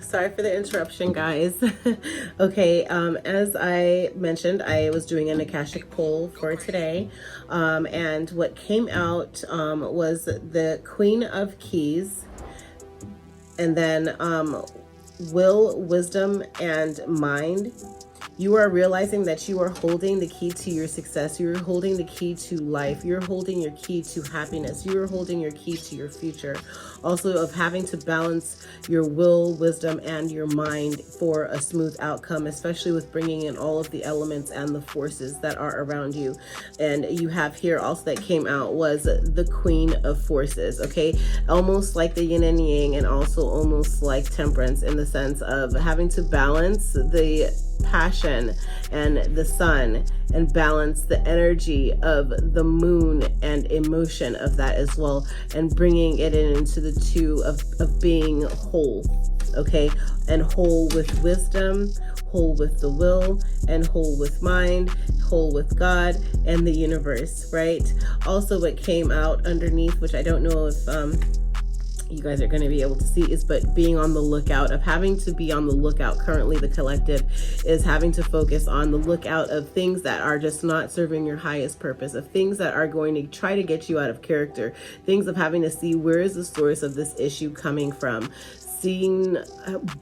Sorry for the interruption, guys. Okay, as I mentioned, I was doing an Akashic pull for today, and what came out was the Queen of Keys, and then will, wisdom, and mind. You are realizing that you are holding the key to your success. You're holding the key to life. You're holding your key to happiness. You're holding your key to your future. Also of having to balance your will, wisdom, and your mind for a smooth outcome, especially with bringing in all of the elements and the forces that are around you. And you have here also that came out was the Queen of Forces, okay? Almost like the yin and yang, and also almost like temperance, in the sense of having to balance the passion and the sun and balance the energy of the moon and emotion of that as well, and bringing it into the two of being whole, okay? And whole with wisdom, whole with the will, and whole with mind, whole with God and the universe, right? Also what came out underneath, which I don't know if you guys are going to be able to see, is but being on the lookout, of having to be on the lookout. Currently the collective is having to focus on the lookout of things that are just not serving your highest purpose, of things that are going to try to get you out of character, things of having to see where is the source of this issue coming from, seeing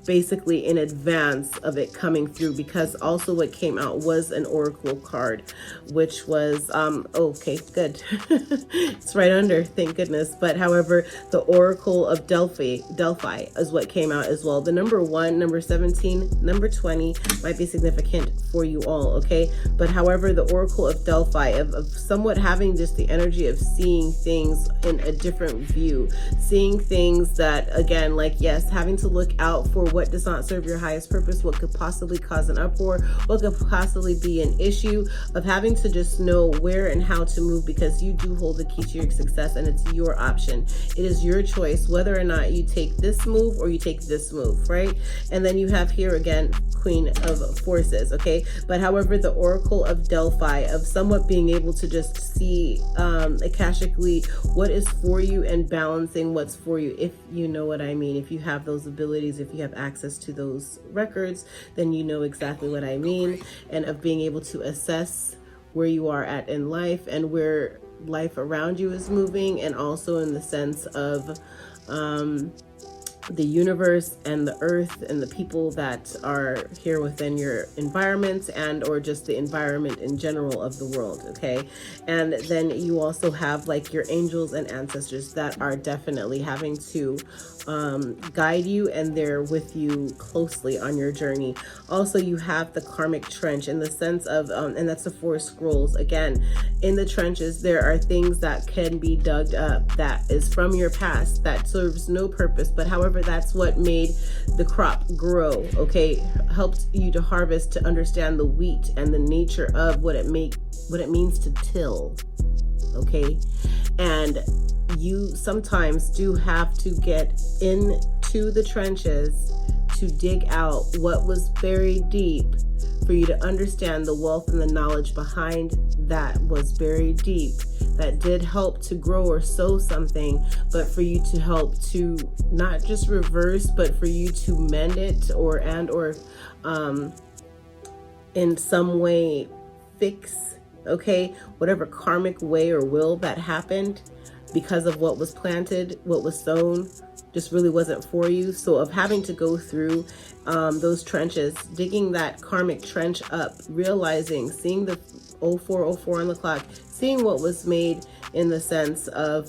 basically in advance of it coming through. Because also what came out was an oracle card, which was okay, good. It's right under, thank goodness. But however, the Oracle of Delphi is what came out as well. The number 1, number 17, number 20 might be significant for you all, okay? But however, the Oracle of Delphi, of somewhat having just the energy of seeing things in a different view, seeing things that, again, like, yes, having to look out for what does not serve your highest purpose, what could possibly cause an uproar, what could possibly be an issue, of having to just know where and how to move, because you do hold the key to your success, and it's your option. It is your choice whether or not you take this move or you take this move, right? And then you have here again, Queen of Forces, okay? But however, the Oracle of Delphi, of somewhat being able to just see akashically what is for you and balancing what's for you, if you know what I mean. If you have those abilities, if you have access to those records, then you know exactly what I mean. And of being able to assess where you are at in life and where life around you is moving, and also in the sense of the universe and the earth and the people that are here within your environment, and or just the environment in general of the world, okay? And then you also have like your angels and ancestors that are definitely having to guide you, and they're with you closely on your journey. Also, you have the karmic trench, in the sense of and that's the 4 scrolls. Again, in the trenches there are things that can be dug up that is from your past, that serves no purpose, but however, that's what made the crop grow, okay? Helped you to harvest, to understand the wheat and the nature of what it means to till, okay? And you sometimes do have to get into the trenches to dig out what was buried deep, for you to understand the wealth and the knowledge behind that was buried deep, that did help to grow or sow something, but for you to help to not just reverse, but for you to mend it, or in some way fix, okay, whatever karmic way or will that happened because of what was planted, what was sown, just really wasn't for you. So of having to go through those trenches, digging that karmic trench up, realizing, seeing the 0404 on the clock, seeing what was made, in the sense of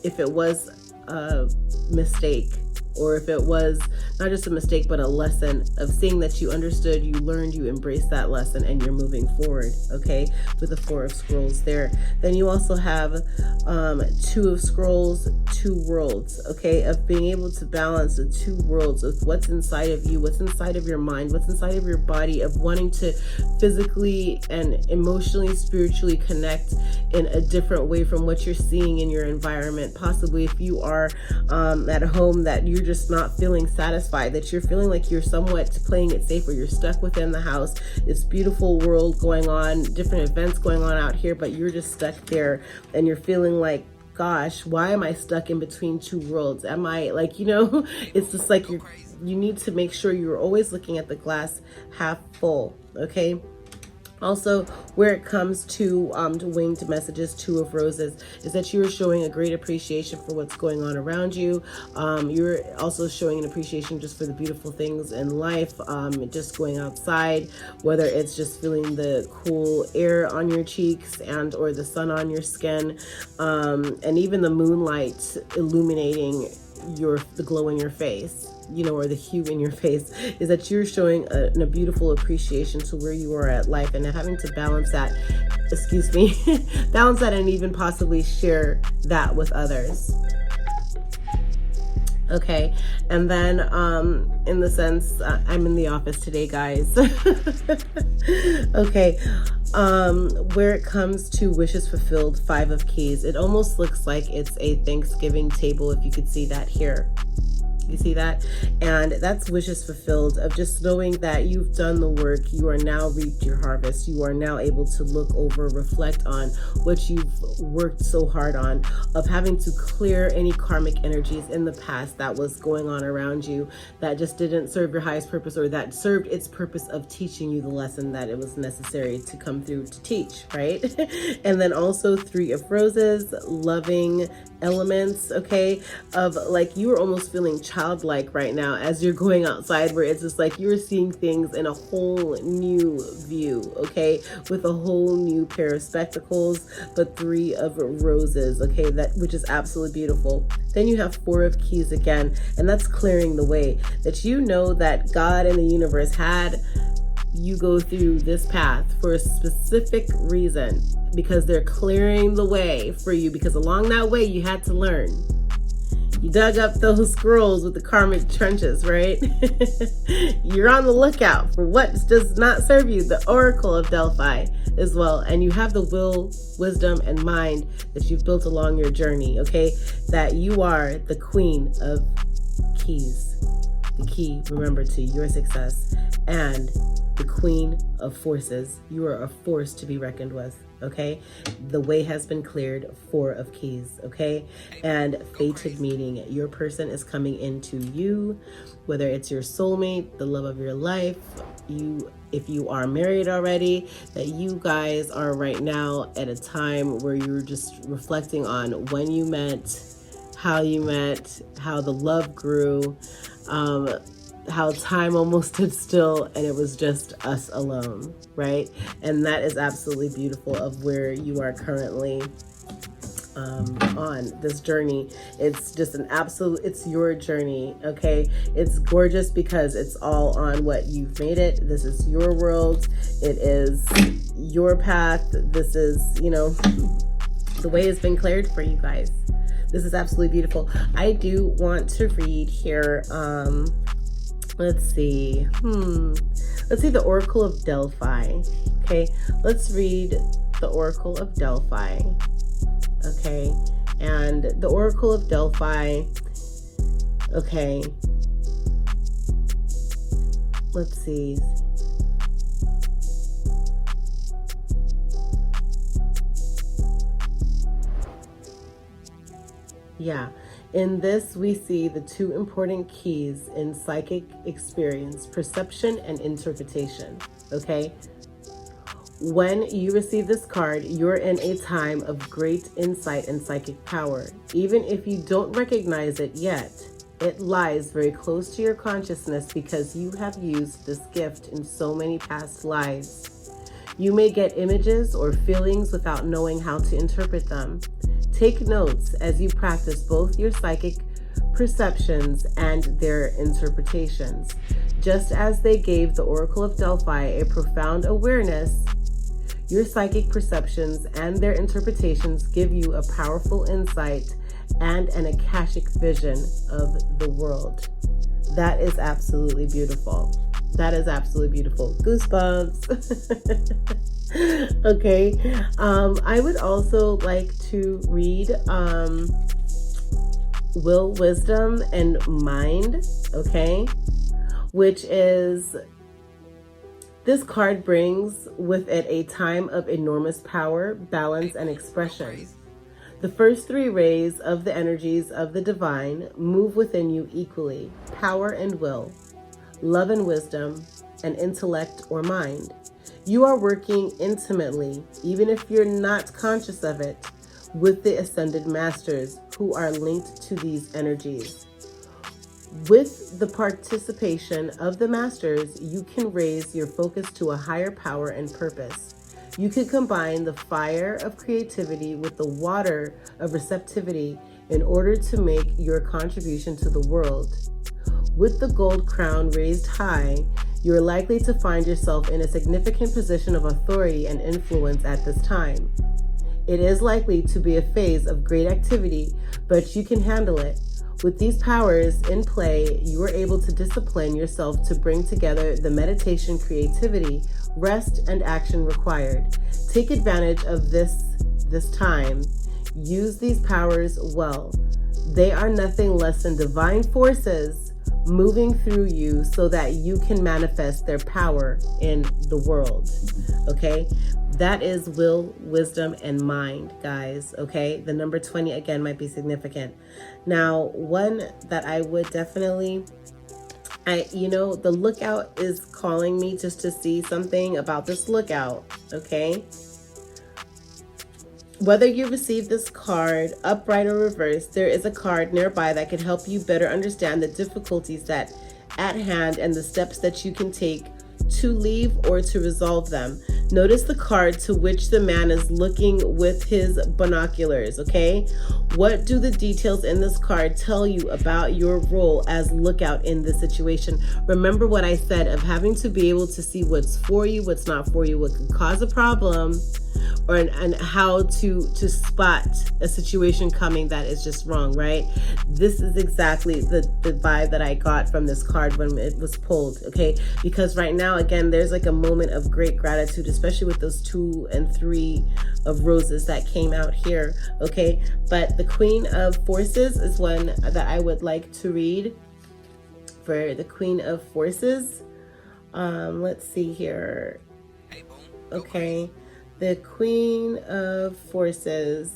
if it was a mistake, or if it was not just a mistake but a lesson, of seeing that you understood, you learned, you embraced that lesson, and you're moving forward, okay, with the 4 of Scrolls there. Then you also have 2 of Scrolls, 2 worlds, okay, of being able to balance the 2 worlds of what's inside of you, what's inside of your mind, what's inside of your body, of wanting to physically and emotionally, spiritually connect in a different way from what you're seeing in your environment. Possibly if you are at a home that you're just not feeling satisfied, that you're feeling like you're somewhat playing it safe, or you're stuck within the house. It's beautiful world going on, different events going on out here, but you're just stuck there, and you're feeling like gosh, why am I stuck in between two worlds? Am I like, you know, it's just like you need to make sure you're always looking at the glass half full, okay? Also, where it comes to winged messages, Two of Roses, is that you're showing a great appreciation for what's going on around you. You're also showing an appreciation just for the beautiful things in life, just going outside, whether it's just feeling the cool air on your cheeks and or the sun on your skin, and even the moonlight illuminating the glow in your face, you know, or the hue in your face, is that you're showing a beautiful appreciation to where you are at life, and having to balance that, excuse me, balance that and even possibly share that with others. Okay, and then in the sense, I'm in the office today, guys. Okay, where it comes to wishes fulfilled, Five of Keys, it almost looks like it's a Thanksgiving table, if you could see that here. You see that? And that's wishes fulfilled, of just knowing that you've done the work, you are now reaped your harvest, you are now able to look over, reflect on what you've worked so hard on, of having to clear any karmic energies in the past that was going on around you that just didn't serve your highest purpose, or that served its purpose of teaching you the lesson that it was necessary to come through to teach, right? And then also Three of Roses, loving elements, okay, of like you are almost feeling childlike right now as you're going outside, where it's just like you're seeing things in a whole new view, okay, with a whole new pair of spectacles. But Three of Roses, okay, that which is absolutely beautiful. Then you have Four of Keys again, and that's clearing the way, that you know that God and the universe had you go through this path for a specific reason, because they're clearing the way for you, because along that way you had to learn. You dug up those scrolls with the karmic trenches, right? You're on the lookout for what does not serve you, the Oracle of Delphi as well. And you have the will, wisdom, and mind that you've built along your journey, okay? That you are the Queen of Keys, the key, remember, to your success, and the Queen of Forces. You are a force to be reckoned with, okay? The way has been cleared, Four of Keys, okay? And fated meeting. Your person is coming into you, whether it's your soulmate, the love of your life, if you are married already, that you guys are right now at a time where you're just reflecting on when you met, how the love grew, how time almost stood still and it was just us alone, right? And that is absolutely beautiful, of where you are currently on this journey. It's just it's your journey, okay? It's gorgeous because it's all on what you've made it. This is your world. It is your path. This is, you know, the way has been cleared for you guys. This is absolutely beautiful. I do want to read here, let's see the Oracle of Delphi. Okay, let's read the Oracle of Delphi. Okay, and the Oracle of Delphi, okay, let's see. Yeah, in this we see the two important keys in psychic experience: perception and interpretation, okay? When you receive this card, you're in a time of great insight and psychic power. Even if you don't recognize it yet, it lies very close to your consciousness because you have used this gift in so many past lives. You may get images or feelings without knowing how to interpret them. Take notes as you practice both your psychic perceptions and their interpretations. Just as they gave the Oracle of Delphi a profound awareness, your psychic perceptions and their interpretations give you a powerful insight and an akashic vision of the world. That is absolutely beautiful. That is absolutely beautiful. Goosebumps. Okay. I would also like to read Will, Wisdom, and Mind, okay? Which is, this card brings with it a time of enormous power, balance, and expression. The first three rays of the energies of the divine move within you equally: power and will, love and wisdom, and intellect or mind. You are working intimately, even if you're not conscious of it, with the ascended masters who are linked to these energies. With the participation of the masters, you can raise your focus to a higher power and purpose. You can combine the fire of creativity with the water of receptivity in order to make your contribution to the world. With the gold crown raised high, you are likely to find yourself in a significant position of authority and influence at this time. It is likely to be a phase of great activity, but you can handle it. With these powers in play, you are able to discipline yourself to bring together the meditation, creativity, rest, and action required. Take advantage of this time. Use these powers well. They are nothing less than divine forces moving through you so that you can manifest their power in the world. Okay? That is will, wisdom, and mind, guys. Okay? The number 20 again might be significant. Now, one that I would definitely, the lookout is calling me just to see something about this lookout. Okay? Whether you receive this card upright or reversed, there is a card nearby that can help you better understand the difficulties that at hand and the steps that you can take to leave or to resolve them. Notice the card to which the man is looking with his binoculars, okay? What do the details in this card tell you about your role as lookout in this situation? Remember what I said of having to be able to see what's for you, what's not for you, what could cause a problem, and how to spot a situation coming that is just wrong, right? This is exactly the vibe that I got from this card when it was pulled, okay? Because right now, again, there's like a moment of great gratitude, especially with those 2 and 3 of roses that came out here, okay? But the Queen of Forces is one that I would like to read for the Queen of Forces. Let's see here. Okay. The Queen of Forces.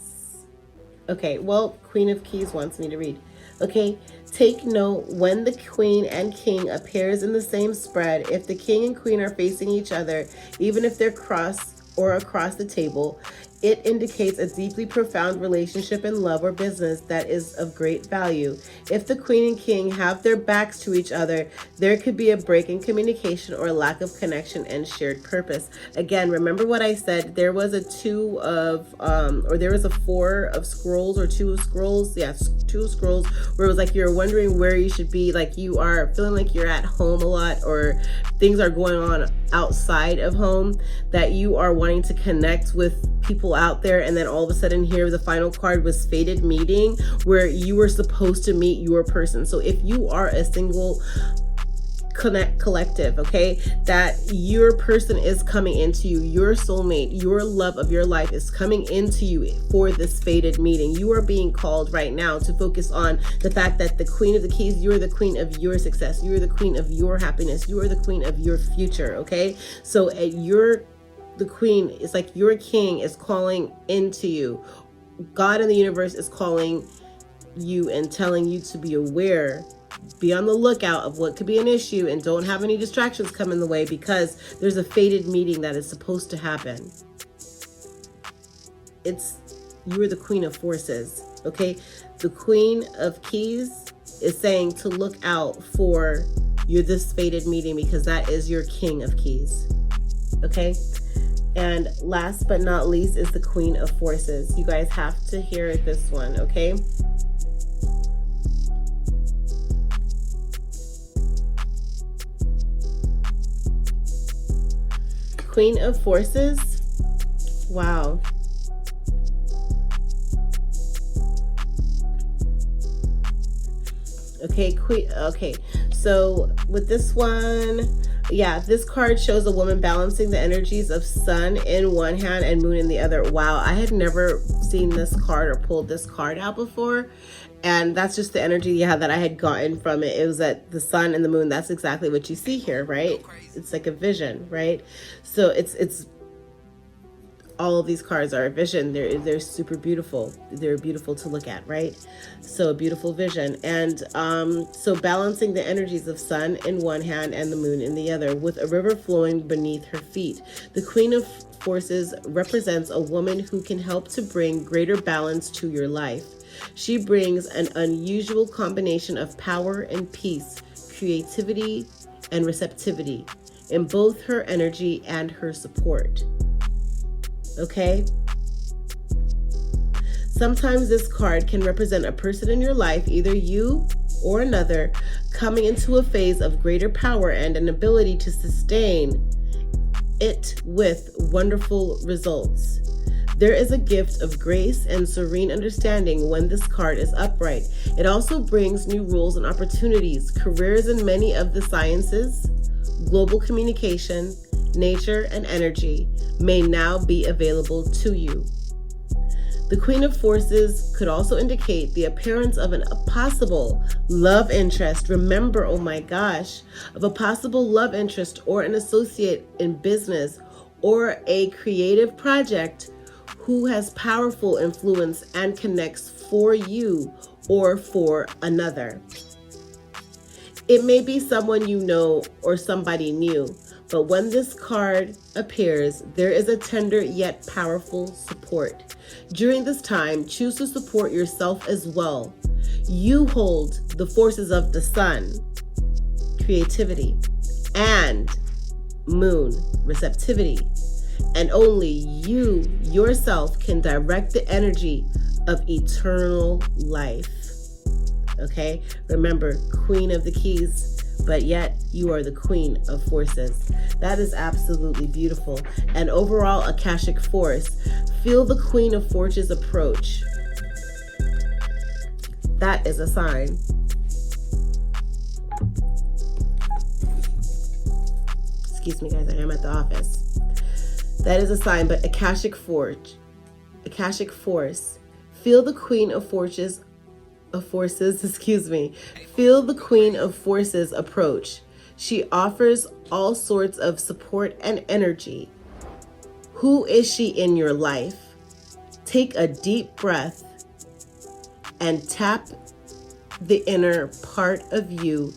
Okay, well, Queen of Keys wants me to read. Okay, take note when the Queen and King appears in the same spread. If the King and Queen are facing each other, even if they're across the table, it indicates a deeply profound relationship in love or business that is of great value. If the Queen and King have their backs to each other, there could be a break in communication or lack of connection and shared purpose. Again, remember what I said, there was a 4 of scrolls or 2 of scrolls. Yes, 2 of scrolls where it was like you're wondering where you should be, like you are feeling like you're at home a lot or things are going on outside of home, that you are wanting to connect with people out there, and then all of a sudden here the final card was fated meeting, where you were supposed to meet your person. So if you are a single collective, okay, that your person is coming into you, your soulmate, your love of your life is coming into you for this fated meeting. You are being called right now to focus on the fact that the Queen of the Keys, you're the queen of your success, you're the queen of your happiness, you are the queen of your future, okay? So the queen, it's like your king is calling into you. God in the universe is calling you and telling you to be aware, be on the lookout of what could be an issue, and don't have any distractions come in the way, because there's a fated meeting that is supposed to happen. You're the Queen of Forces, okay? The Queen of Keys is saying to look out for this fated meeting, because that is your King of Keys, okay? And last but not least is the Queen of Forces. You guys have to hear this one, okay? Queen of Forces. Wow. Okay, so with this one, yeah, this card shows a woman balancing the energies of sun in one hand and moon in the other. Wow, I had never seen this card or pulled this card out before, and that's just the energy, that I had gotten from it. It was that the sun and the moon, that's exactly what you see here, right? It's like a vision, right? So it's all of these cards are a vision. They're super beautiful. They're beautiful to look at, right? So a beautiful vision. And so balancing the energies of sun in one hand and the moon in the other, with a river flowing beneath her feet. The Queen of Forces represents a woman who can help to bring greater balance to your life. She brings an unusual combination of power and peace, creativity and receptivity in both her energy and her support. Okay? Sometimes this card can represent a person in your life, either you or another, coming into a phase of greater power and an ability to sustain it with wonderful results. There is a gift of grace and serene understanding when this card is upright. It also brings new rules and opportunities. Careers in many of the sciences, global communication, nature, and energy may now be available to you. The Queen of Forces could also indicate the appearance of a possible love interest. Remember, oh my gosh, of a possible love interest or an associate in business or a creative project who has powerful influence and connects for you or for another. It may be someone you know or somebody new, but when this card appears, there is a tender yet powerful support. During this time, choose to support yourself as well. You hold the forces of the sun, creativity, and moon, receptivity, and only you yourself can direct the energy of eternal life. Okay? Remember, Queen of the Keys, but yet you are the Queen of Forces. That is absolutely beautiful. And overall, Akashic Force. Feel the Queen of Forces approach. That is a sign. Excuse me, guys, I am at the office. That is a sign, but Akashic Force. Feel the Queen of Forces. Feel the Queen of Forces approach. She offers all sorts of support and energy. Who is she in your life? Take a deep breath and tap the inner part of you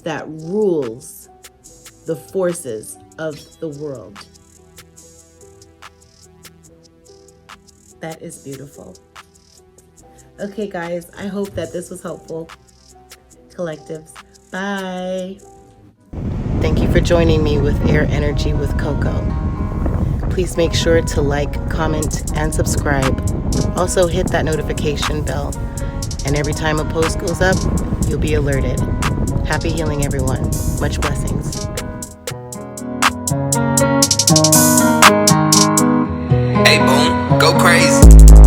that rules the forces of the world. That is beautiful. Okay, guys, I hope that this was helpful. Collectives, bye. Thank you for joining me with Air Energy with Coco. Please make sure to like, comment, and subscribe. Also, hit that notification bell. And every time a post goes up, you'll be alerted. Happy healing, everyone. Much blessings. Hey, boom, go crazy.